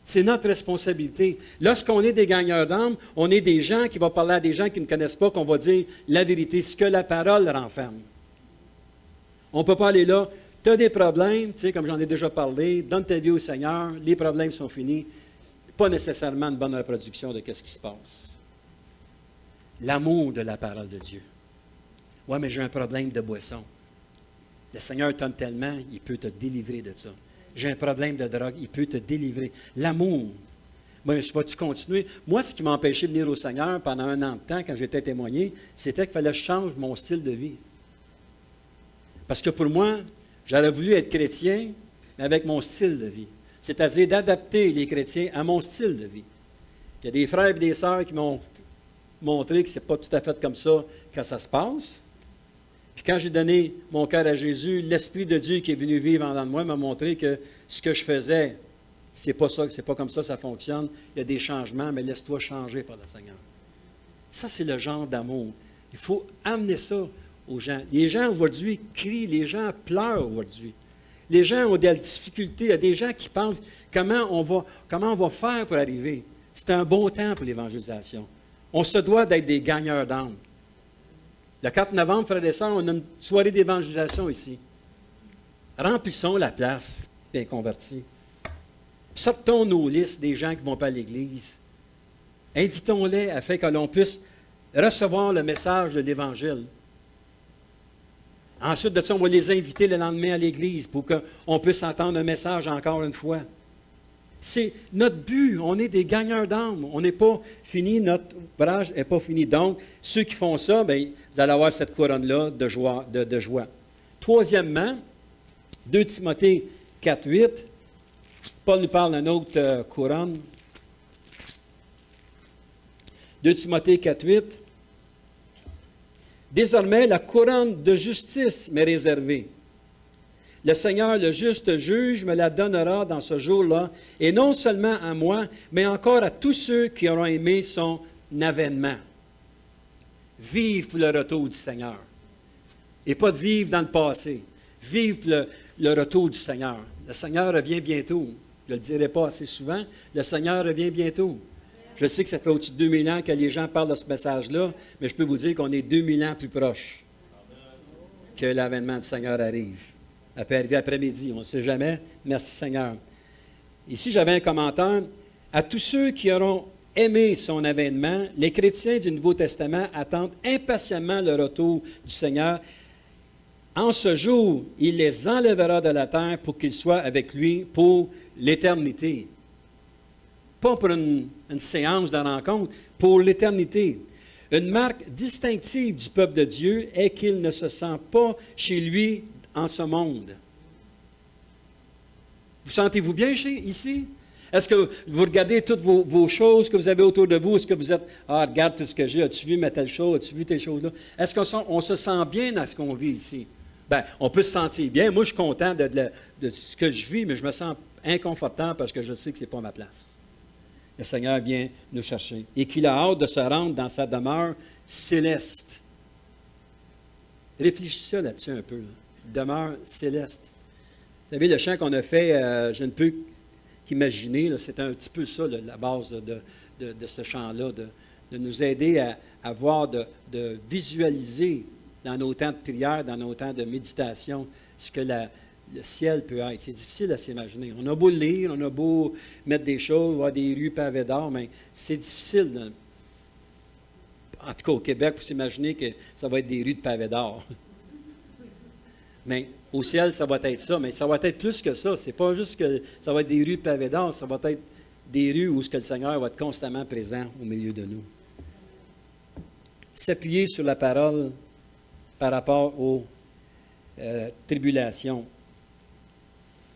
C'est notre responsabilité. Lorsqu'on est des gagneurs d'âme, on est des gens qui vont parler à des gens qui ne connaissent pas, qu'on va dire la vérité, ce que la parole renferme. On ne peut pas aller là, tu as des problèmes, tu sais, comme j'en ai déjà parlé, donne ta vie au Seigneur, les problèmes sont finis. Pas nécessairement une bonne reproduction de ce qui se passe. L'amour de la parole de Dieu. Oui, mais j'ai un problème de boisson. Le Seigneur t'aime tellement, il peut te délivrer de ça. J'ai un problème de drogue, il peut te délivrer. L'amour. Moi, vas-tu continuer? Moi, ce qui m'a empêché de venir au Seigneur pendant 1 an de temps, quand j'étais témoigné, c'était qu'il fallait que je change mon style de vie. Parce que pour moi, j'aurais voulu être chrétien, mais avec mon style de vie. C'est-à-dire d'adapter les chrétiens à mon style de vie. Il y a des frères et des sœurs qui m'ont montré que ce n'est pas tout à fait comme ça quand ça se passe. Puis quand j'ai donné mon cœur à Jésus, l'Esprit de Dieu qui est venu vivre en dedans de moi m'a montré que ce que je faisais, c'est pas ça, c'est pas comme ça fonctionne. Il y a des changements, mais laisse-toi changer par le Seigneur. Ça, c'est le genre d'amour. Il faut amener ça aux gens. Les gens aujourd'hui crient, les gens pleurent aujourd'hui. Les gens ont des difficultés. Il y a des gens qui pensent comment on va faire pour arriver. C'est un bon temps pour l'évangélisation. On se doit d'être des gagneurs d'âme. Le 4 novembre, frères et sœurs, on a une soirée d'évangélisation ici. Remplissons la place des convertis. Sortons nos listes des gens qui ne vont pas à l'Église. Invitons-les afin que l'on puisse recevoir le message de l'Évangile. Ensuite de ça, on va les inviter le lendemain à l'Église pour qu'on puisse entendre un message encore une fois. C'est notre but. On est des gagneurs d'âme. On n'est pas fini. Notre ouvrage n'est pas fini. Donc, ceux qui font ça, bien, vous allez avoir cette couronne-là de joie. Troisièmement, 2 Timothée 4, 8. Paul nous parle d'une autre couronne. 2 Timothée 4,8. Désormais, la couronne de justice m'est réservée. Le Seigneur, le juste juge, me la donnera dans ce jour-là, et non seulement à moi, mais encore à tous ceux qui auront aimé son avènement. Vive pour le retour du Seigneur. Et pas de vivre dans le passé. Vive le retour du Seigneur. Le Seigneur revient bientôt. Je ne le dirai pas assez souvent. Le Seigneur revient bientôt. Je sais que ça fait au-dessus de 2000 ans que les gens parlent de ce message-là, mais je peux vous dire qu'on est 2000 ans plus proche que l'avènement du Seigneur arrive. Elle peut arriver après-midi, on ne sait jamais. Merci Seigneur. Ici, j'avais un commentaire. À tous ceux qui auront aimé son avènement, les chrétiens du Nouveau Testament attendent impatiemment le retour du Seigneur. En ce jour, il les enlèvera de la terre pour qu'ils soient avec lui pour l'éternité. Pas pour une séance de rencontre, pour l'éternité. Une marque distinctive du peuple de Dieu est qu'il ne se sent pas chez lui en ce monde. Vous sentez-vous bien ici? Est-ce que vous regardez toutes vos choses que vous avez autour de vous? Est-ce que vous êtes, regarde tout ce que j'ai, as-tu vu ma telle chose, as-tu vu telle chose-là? Est-ce qu'on se sent bien dans ce qu'on vit ici? Bien, on peut se sentir bien. Moi, je suis content de ce que je vis, mais je me sens inconfortable parce que je sais que ce n'est pas ma place. Le Seigneur vient nous chercher et qu'il a hâte de se rendre dans sa demeure céleste. Réfléchissez là-dessus un peu. Là. Demeure céleste. Vous savez, le chant qu'on a fait, je ne peux qu'imaginer, c'est un petit peu ça, la base de ce chant-là, de nous aider à voir, de visualiser dans nos temps de prière, dans nos temps de méditation, ce que le ciel peut être. C'est difficile à s'imaginer. On a beau le lire, on a beau mettre des choses, voir des rues pavées d'or, mais c'est difficile. En tout cas, au Québec, pour s'imaginer que ça va être des rues de pavés d'or. Mais au ciel, ça va être ça, mais ça va être plus que ça. C'est pas juste que ça va être des rues de pavés d'or, ça va être des rues où le Seigneur va être constamment présent au milieu de nous. S'appuyer sur la parole par rapport aux tribulations.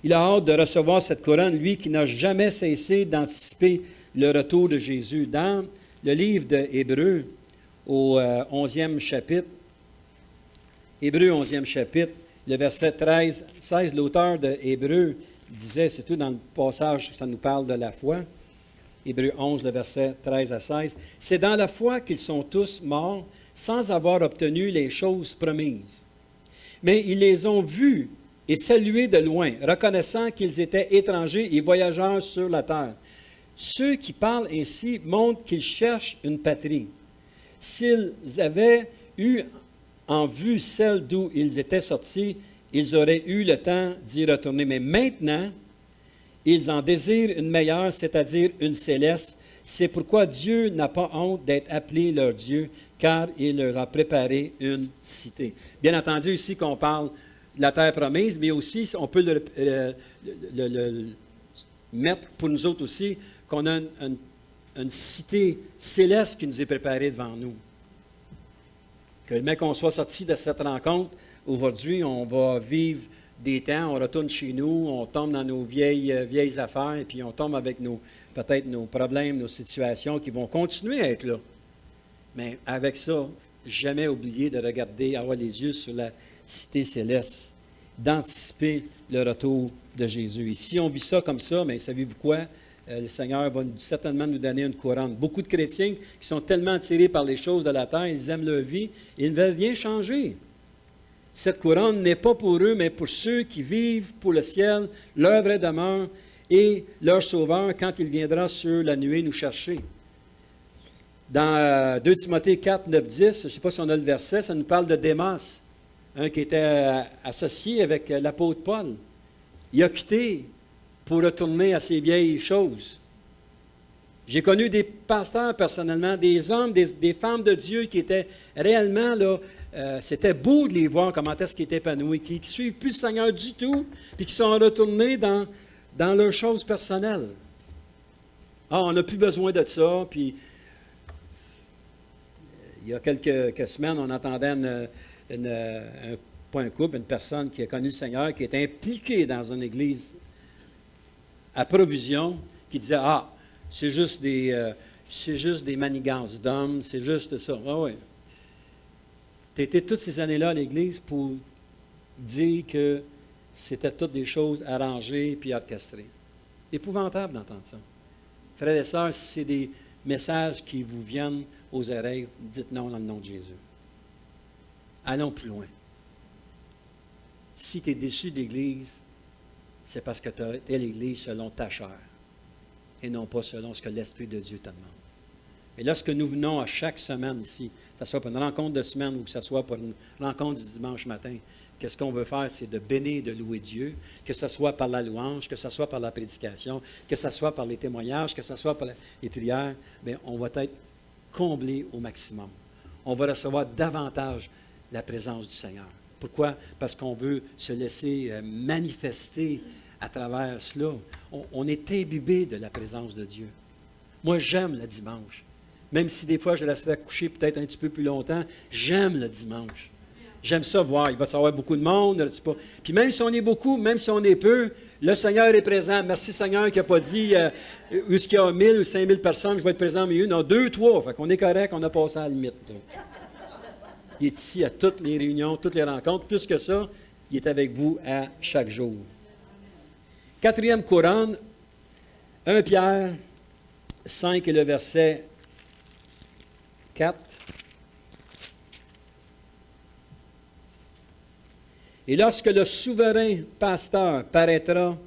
Il a hâte de recevoir cette couronne, lui qui n'a jamais cessé d'anticiper le retour de Jésus. Dans le livre d'Hébreux, au 11e chapitre, Hébreux 11e chapitre, le verset 16, l'auteur de Hébreux disait, c'est tout dans le passage, ça nous parle de la foi, Hébreux 11, le verset 13 à 16, « C'est dans la foi qu'ils sont tous morts sans avoir obtenu les choses promises. Mais ils les ont vus et salués de loin, reconnaissant qu'ils étaient étrangers et voyageurs sur la terre. Ceux qui parlent ainsi montrent qu'ils cherchent une patrie. S'ils avaient eu en vue celle d'où ils étaient sortis, ils auraient eu le temps d'y retourner. Mais maintenant, ils en désirent une meilleure, c'est-à-dire une céleste. C'est pourquoi Dieu n'a pas honte d'être appelé leur Dieu, car il leur a préparé une cité. » Bien entendu, ici qu'on parle de la terre promise, mais aussi, on peut le mettre pour nous autres aussi, qu'on a une cité céleste qui nous est préparée devant nous. Que le mec qu'on soit sorti de cette rencontre, aujourd'hui, on va vivre des temps, on retourne chez nous, on tombe dans nos vieilles affaires, et puis on tombe avec peut-être nos problèmes, nos situations qui vont continuer à être là. Mais avec ça, jamais oublier de regarder, avoir les yeux sur la cité céleste, d'anticiper le retour de Jésus. Et si on vit ça comme ça, mais savez-vous quoi? Le Seigneur va certainement nous donner une couronne. Beaucoup de chrétiens qui sont tellement attirés par les choses de la terre, ils aiment leur vie, et ils ne veulent rien changer. Cette couronne n'est pas pour eux, mais pour ceux qui vivent pour le ciel, leur vraie demeure et leur sauveur quand il viendra sur la nuée nous chercher. Dans 2 Timothée 4, 9, 10, je ne sais pas si on a le verset, ça nous parle de Démas, qui était associé avec l'apôtre Paul. Il a quitté pour retourner à ses vieilles choses. J'ai connu des pasteurs personnellement, des hommes, des femmes de Dieu qui étaient réellement là, c'était beau de les voir comment est-ce qu'ils étaient épanouis, qui ne suivent plus le Seigneur du tout, puis qui sont retournés dans leurs choses personnelles. On n'a plus besoin de ça, puis il y a quelques semaines, on entendait pas un couple, une personne qui a connu le Seigneur, qui est impliquée dans une église à provision qui disait, ah, c'est juste des manigances d'hommes, c'est juste ça. Ah oui. Tu étais toutes ces années-là à l'Église pour dire que c'était toutes des choses arrangées puis orchestrées. Épouvantable d'entendre ça. Frères et sœurs, si c'est des messages qui vous viennent aux oreilles, dites non dans le nom de Jésus. Allons plus loin. Si tu es déçu de l'Église, c'est parce que tu es l'Église selon ta chair et non pas selon ce que l'Esprit de Dieu te demande. Et lorsque nous venons à chaque semaine ici, que ce soit pour une rencontre de semaine ou que ce soit pour une rencontre du dimanche matin, qu'est-ce qu'on veut faire, c'est de bénir, de louer Dieu, que ce soit par la louange, que ce soit par la prédication, que ce soit par les témoignages, que ce soit par les prières, bien, on va être comblé au maximum. On va recevoir davantage la présence du Seigneur. Pourquoi? Parce qu'on veut se laisser manifester à travers cela. On est imbibé de la présence de Dieu. Moi, j'aime le dimanche. Même si des fois je laisserai coucher peut-être un petit peu plus longtemps, j'aime le dimanche. J'aime ça voir. Il va y avoir beaucoup de monde. Puis même si on est beaucoup, même si on est peu, le Seigneur est présent. Merci Seigneur qui n'a pas dit où est-ce qu'il y a 1000 ou 5000 personnes, je vais être présent au milieu. Non, 2, 3. Fait qu'on est correct, on a passé à la limite. Il est ici à toutes les réunions, toutes les rencontres. Plus que ça, il est avec vous à chaque jour. 4e couronne, 1 Pierre 5 et le verset 4. Et lorsque le souverain pasteur paraîtra,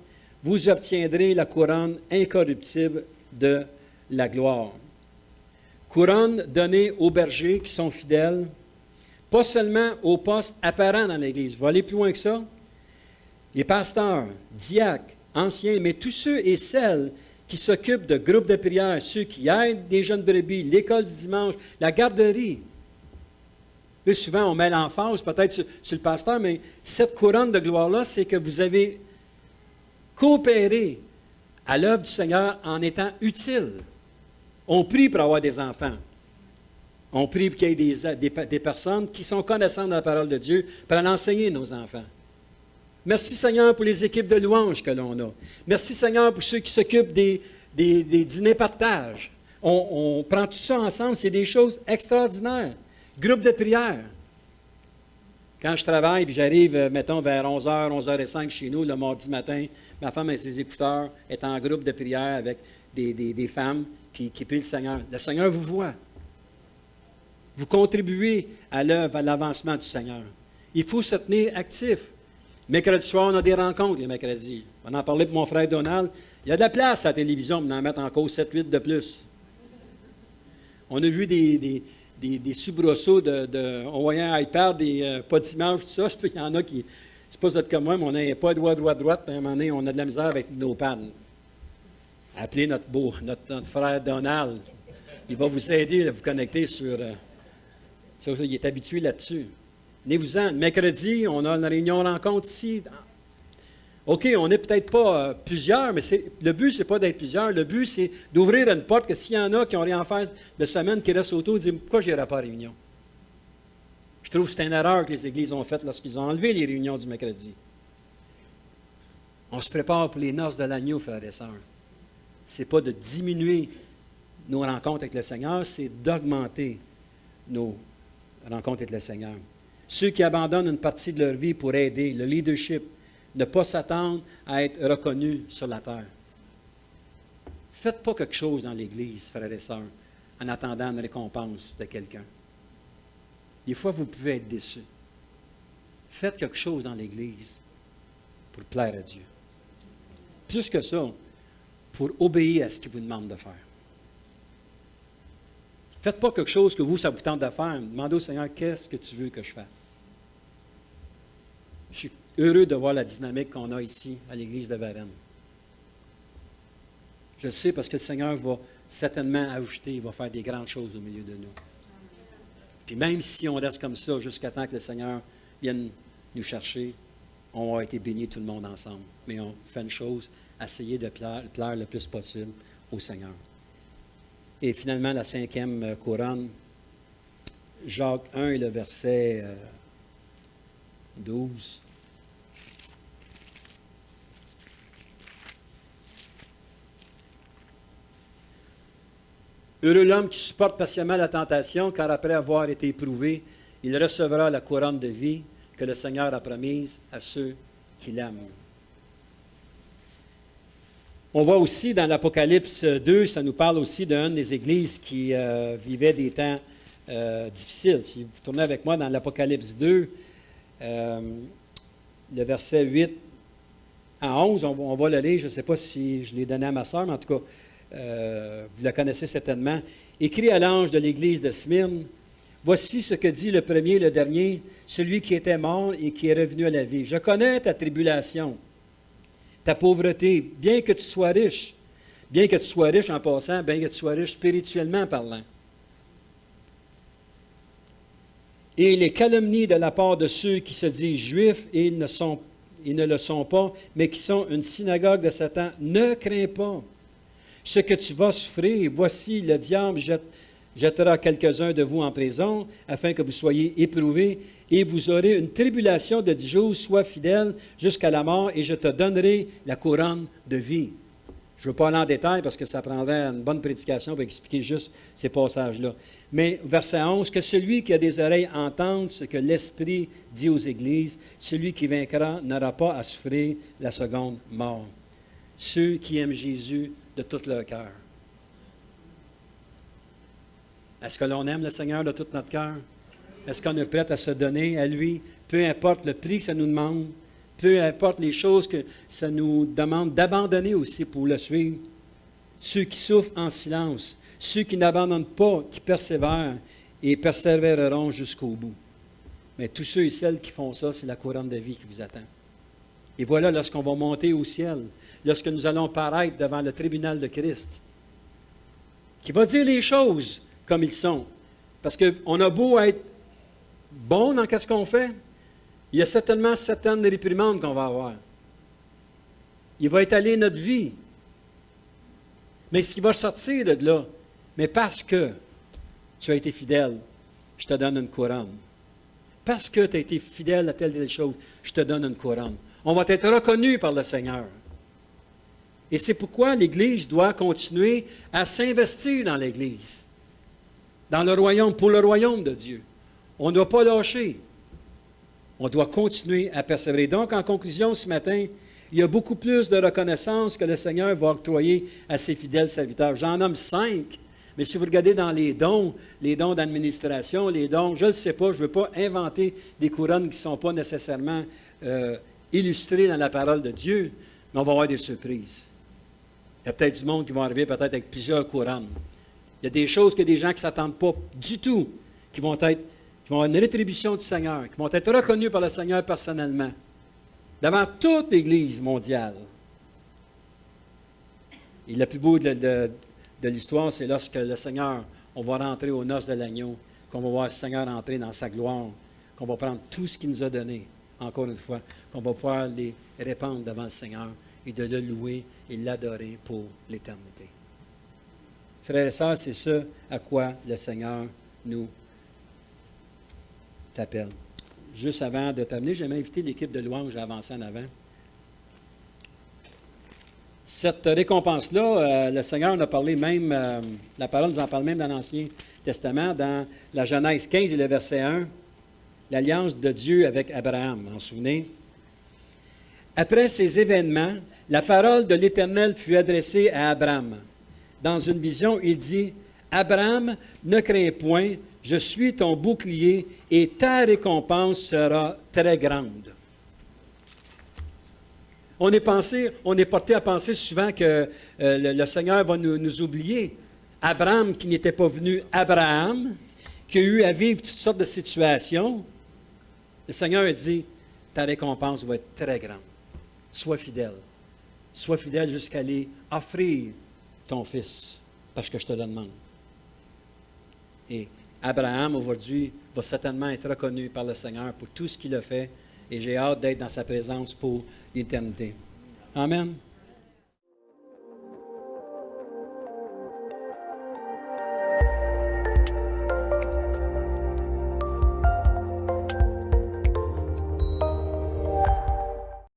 vous obtiendrez la couronne incorruptible de la gloire. Couronne donnée aux bergers qui sont fidèles, pas seulement aux postes apparents dans l'Église. Je vais aller plus loin que ça. Les pasteurs, diacres, anciens, mais tous ceux et celles qui s'occupent de groupes de prière, ceux qui aident des jeunes brebis, l'école du dimanche, la garderie. Puis souvent, on met l'emphase peut-être sur le pasteur, mais cette couronne de gloire-là, c'est que vous avez coopéré à l'œuvre du Seigneur en étant utile. On prie pour avoir des enfants. On prie pour qu'il y ait des personnes qui sont connaissantes de la parole de Dieu pour en enseigner nos enfants. Merci Seigneur pour les équipes de louanges que l'on a. Merci Seigneur pour ceux qui s'occupent des dîners partage. On prend tout ça ensemble, c'est des choses extraordinaires. Groupe de prière. Quand je travaille, puis j'arrive, mettons, vers 11h, 11h05 chez nous, le mardi matin, ma femme avec ses écouteurs est en groupe de prière avec des femmes qui prient le Seigneur. Le Seigneur vous voit. Vous contribuez à l'œuvre, à l'avancement du Seigneur. Il faut se tenir actif. Mercredi soir, on a des rencontres les mercredis. On va en parler pour mon frère Donald. Il y a de la place à la télévision pour en mettre encore 7-8 de plus. On a vu des soubresauts on voyait un iPad, pas d'image, tout ça. Il y en a qui, c'est pas ça comme moi, mais on n'a pas droite. À un moment donné, on a de la misère avec nos pads. Appelez notre frère Donald. Il va vous aider à vous connecter sur... il est habitué là-dessus. Venez-vous-en. Mercredi, on a une réunion rencontre ici. OK, on n'est peut-être pas plusieurs, mais le but, ce n'est pas d'être plusieurs. Le but, c'est d'ouvrir une porte que s'il y en a qui n'ont rien à faire de semaine, qui restent autour, disent pourquoi je n'irai pas à la réunion? Je trouve que c'est une erreur que les églises ont faite lorsqu'ils ont enlevé les réunions du mercredi. On se prépare pour les noces de l'agneau, frères et sœurs. Ce n'est pas de diminuer nos rencontres avec le Seigneur, c'est d'augmenter nos rencontres avec le Seigneur. Ceux qui abandonnent une partie de leur vie pour aider, le leadership, ne pas s'attendre à être reconnus sur la terre. Faites pas quelque chose dans l'Église, frères et sœurs, en attendant une récompense de quelqu'un. Des fois, vous pouvez être déçus. Faites quelque chose dans l'Église pour plaire à Dieu. Plus que ça, pour obéir à ce qu'il vous demande de faire. Faites pas quelque chose que vous, ça vous tente de faire. Demandez au Seigneur, qu'est-ce que tu veux que je fasse? Je suis heureux de voir la dynamique qu'on a ici, à l'Église de Varennes. Je le sais parce que le Seigneur va certainement ajouter, il va faire des grandes choses au milieu de nous. Puis même si on reste comme ça jusqu'à temps que le Seigneur vienne nous chercher, on va être bénis tout le monde ensemble. Mais on fait une chose, essayer de plaire le plus possible au Seigneur. Et finalement, la 5e couronne, Jacques 1 et le verset 12. Heureux l'homme qui supporte patiemment la tentation, car après avoir été éprouvé, il recevra la couronne de vie que le Seigneur a promise à ceux qui l'aiment. On voit aussi dans l'Apocalypse 2, ça nous parle aussi d'une des églises qui vivait des temps difficiles. Si vous tournez avec moi dans l'Apocalypse 2, le verset 8 à 11, on va le lire. Je ne sais pas si je l'ai donné à ma sœur, mais en tout cas, vous la connaissez certainement. Écrit à l'ange de l'église de Smyrne, voici ce que dit le premier et le dernier, celui qui était mort et qui est revenu à la vie. Je connais ta tribulation, ta pauvreté, bien que tu sois riche en passant, bien que tu sois riche spirituellement parlant. Et les calomnies de la part de ceux qui se disent juifs et ils ne le sont pas, mais qui sont une synagogue de Satan, ne crains pas ce que tu vas souffrir. Voici, le diable jettera quelques-uns de vous en prison, afin que vous soyez éprouvés, et vous aurez une tribulation de 10 jours, sois fidèle jusqu'à la mort, et je te donnerai la couronne de vie. Je ne veux pas aller en détail parce que ça prendrait une bonne prédication pour expliquer juste ces passages-là. Mais verset 11, que celui qui a des oreilles entende ce que l'Esprit dit aux églises, celui qui vaincra n'aura pas à souffrir la seconde mort. Ceux qui aiment Jésus de tout leur cœur. Est-ce que l'on aime le Seigneur de tout notre cœur? Est-ce qu'on est prêt à se donner à lui, peu importe le prix que ça nous demande? Peu importe les choses que ça nous demande d'abandonner aussi pour le suivre. Ceux qui souffrent en silence, ceux qui n'abandonnent pas, qui persévèrent et persévéreront jusqu'au bout. Mais tous ceux et celles qui font ça, c'est la couronne de vie qui vous attend. Et voilà, lorsqu'on va monter au ciel, lorsque nous allons paraître devant le tribunal de Christ, qui va dire les choses comme ils sont. Parce qu'on a beau être bon dans ce qu'on fait, il y a certainement certaines réprimandes qu'on va avoir. Il va étaler notre vie. Mais ce qui va sortir de là, mais parce que tu as été fidèle, je te donne une couronne. Parce que tu as été fidèle à telle chose, je te donne une couronne. On va être reconnu par le Seigneur. Et c'est pourquoi l'Église doit continuer à s'investir dans l'Église, dans le royaume, pour le royaume de Dieu. On ne doit pas lâcher. On doit continuer à persévérer. Donc, en conclusion, ce matin, il y a beaucoup plus de reconnaissance que le Seigneur va octroyer à ses fidèles serviteurs. J'en nomme 5, mais si vous regardez dans les dons d'administration, les dons, je ne sais pas, je ne veux pas inventer des couronnes qui ne sont pas nécessairement illustrées dans la parole de Dieu, mais on va avoir des surprises. Il y a peut-être du monde qui va arriver peut-être avec plusieurs couronnes. Il y a des choses que des gens qui ne s'attendent pas du tout, qui vont avoir une rétribution du Seigneur, qui vont être reconnus par le Seigneur personnellement, devant toute l'Église mondiale. Et le plus beau de l'histoire, c'est lorsque le Seigneur, on va rentrer aux noces de l'agneau, qu'on va voir le Seigneur entrer dans sa gloire, qu'on va prendre tout ce qu'il nous a donné, encore une fois, qu'on va pouvoir les répandre devant le Seigneur et de le louer et l'adorer pour l'éternité. Frères et sœurs, c'est ça à quoi le Seigneur nous s'appelle. Juste avant de terminer, j'aimerais inviter l'équipe de louange à avancer en avant. Cette récompense-là, le Seigneur en a parlé même, la parole nous en parle même dans l'Ancien Testament, dans la Genèse 15 et le verset 1, l'alliance de Dieu avec Abraham, vous vous souvenez? Après ces événements, la parole de l'Éternel fut adressée à Abraham. Dans une vision, il dit, « Abraham, ne crains point, je suis ton bouclier et ta récompense sera très grande. » On est porté à penser souvent que le Seigneur va nous oublier. Abraham, qui n'était pas venu Abraham, qui a eu à vivre toutes sortes de situations, le Seigneur a dit, ta récompense va être très grande. Sois fidèle. Sois fidèle jusqu'à aller offrir ton fils, parce que je te le demande. Et Abraham, aujourd'hui, va certainement être reconnu par le Seigneur pour tout ce qu'il a fait, et j'ai hâte d'être dans sa présence pour l'éternité. Amen.